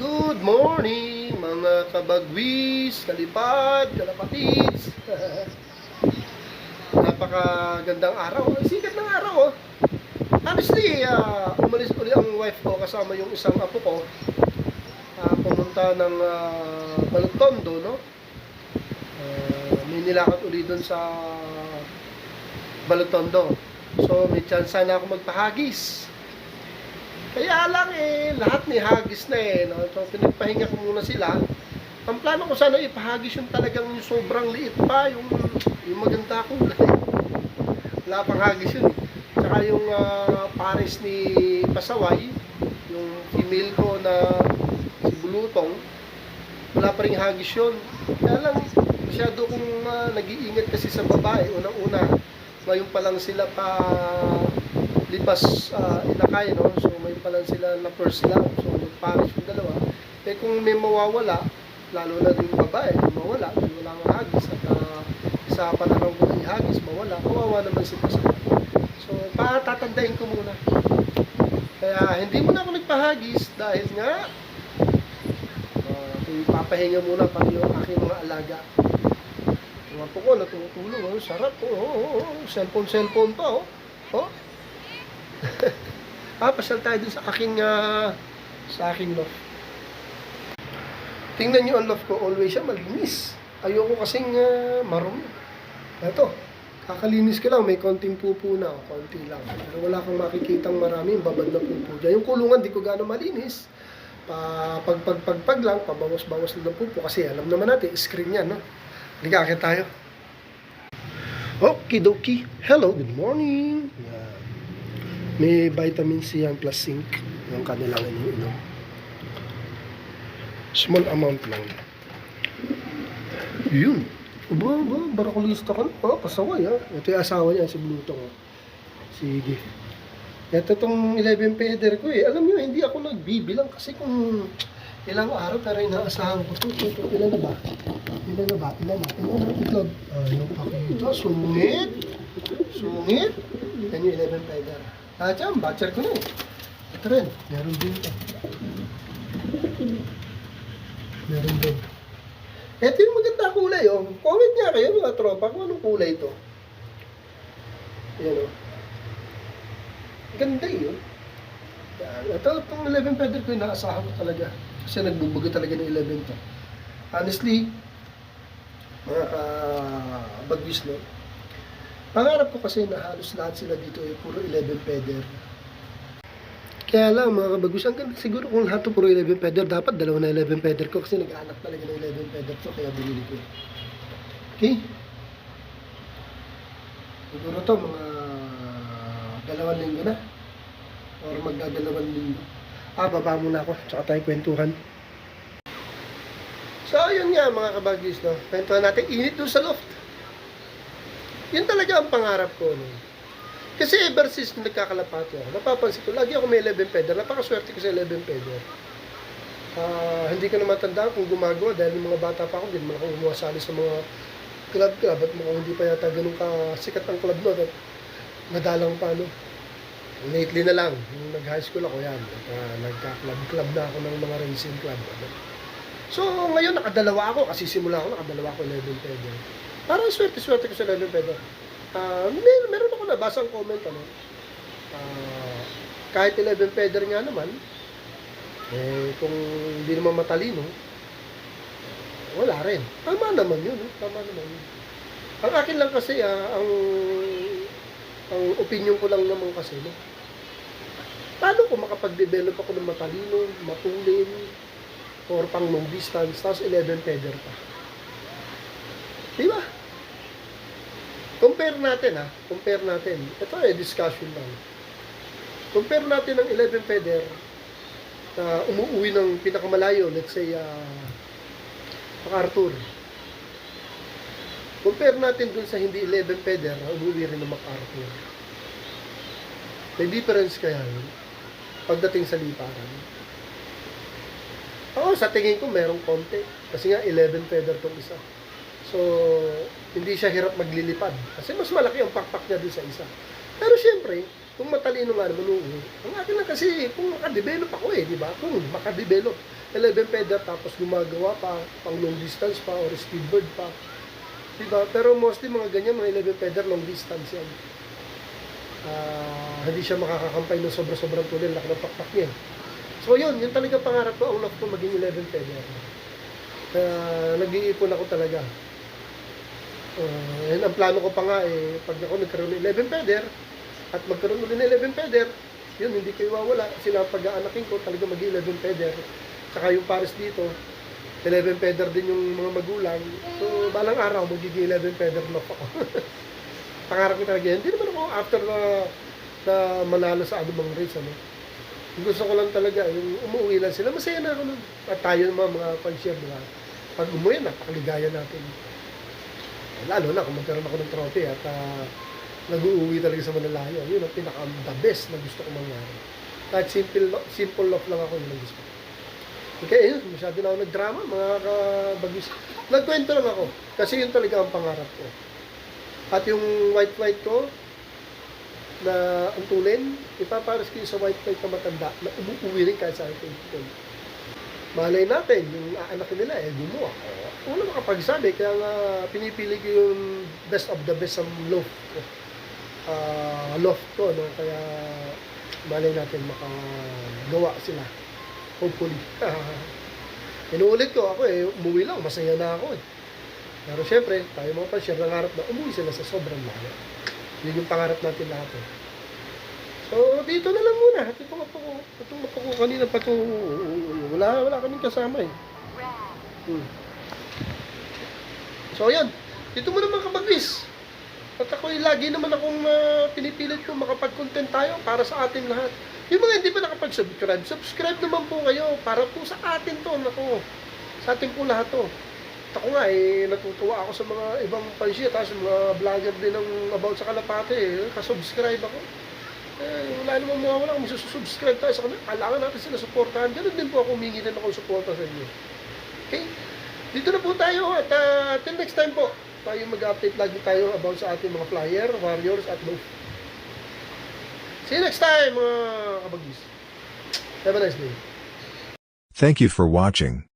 Good morning mga kabagwis, kalipad, kalapatids. Napakagandang araw. Ang sikat ng araw oh. Honestly, umalis uli ang wife ko kasama yung isang apo ko. Pumunta ng Balagtondo, no? May nilakad uli doon sa Balagtondo. So may chance na ako magpahagis. Kaya lang lahat ni hagis na no? So pinagpahinga ko muna sila. Ang plano ko sana ipahagis yung talagang yung sobrang liit pa, yung maganda kulay. Wala pang hagis yun. Tsaka yung pares ni Pasaway, yung female ko na si Bulutong, wala pa rin hagis yun. Kaya lang masyado kong nag-iingat kasi sa babae. Unang-una, ngayon pa lang sila pa lipas inakay, no? So may palang sila na first love, so nagpares yung dalawa. Kung may mawawala, lalo na din yung babae, mawala, wala nga hagis at isa pa na lang kung ihagis, mawala, kawawa naman si Pasaway. So patatandahin ko muna. Kaya hindi muna ako nagpahagis dahil nga ipapahinga muna pati yung aking mga alaga. Yung apo ko natutulog, sarap, cellphone pa, pasyal tayo dun sa aking loft. Tingnan nyo ang loft ko, always siya malinis. Ayoko kasing marumi. Ito, kakalinis ko lang, may konting pupo na, konti lang. Pero wala kang makikitang marami, babad na pupo dyan. Yung kulungan, di ko gano'ng malinis. Pag lang, pabawas-bawas lang ng pupo. Kasi alam naman natin, screen yan, no? Halika, tayo. Okidoki. Hello, good morning. Yan. May vitamin C yan plus zinc yung kanilang iniinom. Small amount lang. Yun. Barakulista ka na. Pasaway ha. Ito yung asawa niya, si Blutong. Sige. Ito tong 11 feather ko Alam niyo, hindi ako nagbibilang kasi kung ilang araw pero inaasahan ko ito. Ilan na ba? Ilan na itlog? Yung pakita. Sungit. Yan yung 11 feather. Dyan, batcher ko na Ito rin, meron din ito. Meron din. Ito yung maganda kulay Comment niya kayo mga tropa kung anong kulay ito. Yan Ganda yun. Ito, itong 11 feather ko yung naasahan ko talaga. Kasi nagbubuga talaga ng 11 to. Honestly, mga kabagwis pangarap ko kasi na halos lahat sila dito puro 11 feather. Kaya lang mga kabagwis, ang ganda siguro kung lahat puro 11 feather, dapat dalawa na 11 feather ko kasi nag-aanak talaga ng 11 feather to, kaya binili ko. Okay? Siguro to mga 2 linggo na. Or magdadalawang linggo. Baba muna ako, tsaka tayo kwentuhan. So, yun nga mga kabagwis, kwentuhan natin, init doon sa loft. Yun talaga ang pangarap ko. Kasi ever since nagkakalapati ako, napapansin ko, lagi ako may 11 feather. Napakaswerte ko sa 11 feather. Hindi ko na matandaan kung gumagawa dahil yung mga bata pa ako, hindi naman ako umasali sa mga club at mukhang hindi pa yata ganun kasikat ang club at madalang pa lately na lang, nung nag-high school ako yan, nagka-club na ako ng mga racing club. So ngayon nakadalawa ako, kasi simula ako nakadalawa ako 11 feather. Parang swerte-swerte ko sa 11 feather. Meron ako nabasang comment kahit 11 feather nga naman, kung hindi naman matalino, wala rin. Tama naman yun. Ang akin lang kasi, ang opinion ko lang naman kasi, paano ko makapag-develop ako ng matalino, matulin, or pang long distance, tapos 11 feather pa. Diba? Compare natin. Ito discussion lang. Compare natin ang 11 feather na umuwi ng pinakamalayo, let's say, MacArthur. Compare natin dun sa hindi 11 feather na umuwi rin ng MacArthur. May difference kaya yun pagdating sa liparan. Sa tingin ko merong konti. Kasi nga 11 feather tong isa. So, hindi siya hirap maglilipad. Kasi mas malaki ang pakpak niya dun sa isa. Pero syempre, Kung matalino nga naman, oo. Ang akin lang kasi, kung makadevelop ako di ba? Kung makadevelop, 11 feather tapos gumagawa pa, pang long distance pa, or speedbird pa. Di ba? Pero mostly mga ganyan, mga 11 feather, long distance yan. Hindi siya makakakampay ng sobra-sobrang tuloy, laki ng pakpak niya. So yun talaga pangarap ko, ang love ko maging 11 feather. Nag-iipon ako talaga. And ang plano ko pa nga pag ako nagkaroon ng 11 feather, at magkaroon ulit ng 11 feather, yun, hindi kayo wawala. Sila pag-aanakin ko, talaga maging 11 feather. Saka yung pares dito, 11 feather din yung mga magulang. So, balang araw, magiging 11 feather lock ako. Pangarap ko talaga yan. Hindi naman ako after na manalo sa anumang race, Gusto ko lang talaga, yung umuwi lang sila, masaya na ako nun. At tayo naman, mga pan-share, diba? Pag umuwi, napakaligaya natin. Lalo na kung magkaroon ako ng trophy at nag-uuwi talaga sa Manalayo. Yun ang pinaka-the best na gusto ko mangyari. Kahit simple love lang ako, yun ang gusto ko. Okay, yun, masyado na ako nag-drama, mga kabagis. Nagkwento lang ako, kasi yun talaga ang pangarap ko. At yung white ko, na antulin, ipaparas ko sa white na matanda, na umuwi rin kahit sa akin. Malay natin, yung aanakin nila, gumawa. Wala makapagsabi, kaya nga pinipili ko yung best of the best sa loft ko. Kaya malay natin makagawa sila. Hopefully. Inuulit ko ako umuwi lang, masaya na ako Pero syempre, tayo mga pa-share, nangarap na umuwi sila sa sobrang layo. Yun yung pangarap natin lahat So, dito na lang muna. Itong mapako kanina pa ito. Wala kaming kasama So, yan. Dito mo naman kabagis. At ako lagi naman akong pinipilit ko makapag-content tayo para sa atin lahat. Yung mga hindi pa nakapag-subscribe, subscribe naman po kayo para po sa atin to. Sa atin po lahat to. Ako nga natutuwa ako sa mga ibang pansiya, tapos mga vlogger din ng about sa Kalapate kasubscribe ako. Wala namang mawawala kung subscribe tayo sa kanila. Kailangan natin sila supportahan. Ganun din po ako, humingi din ako suporta sa inyo. Okay? Dito na po tayo at till next time po, tayo mag-update lagi tayo about sa ating mga flyer, warriors at loaf. See you next time mga kabagis. Have a nice day. Thank you for watching.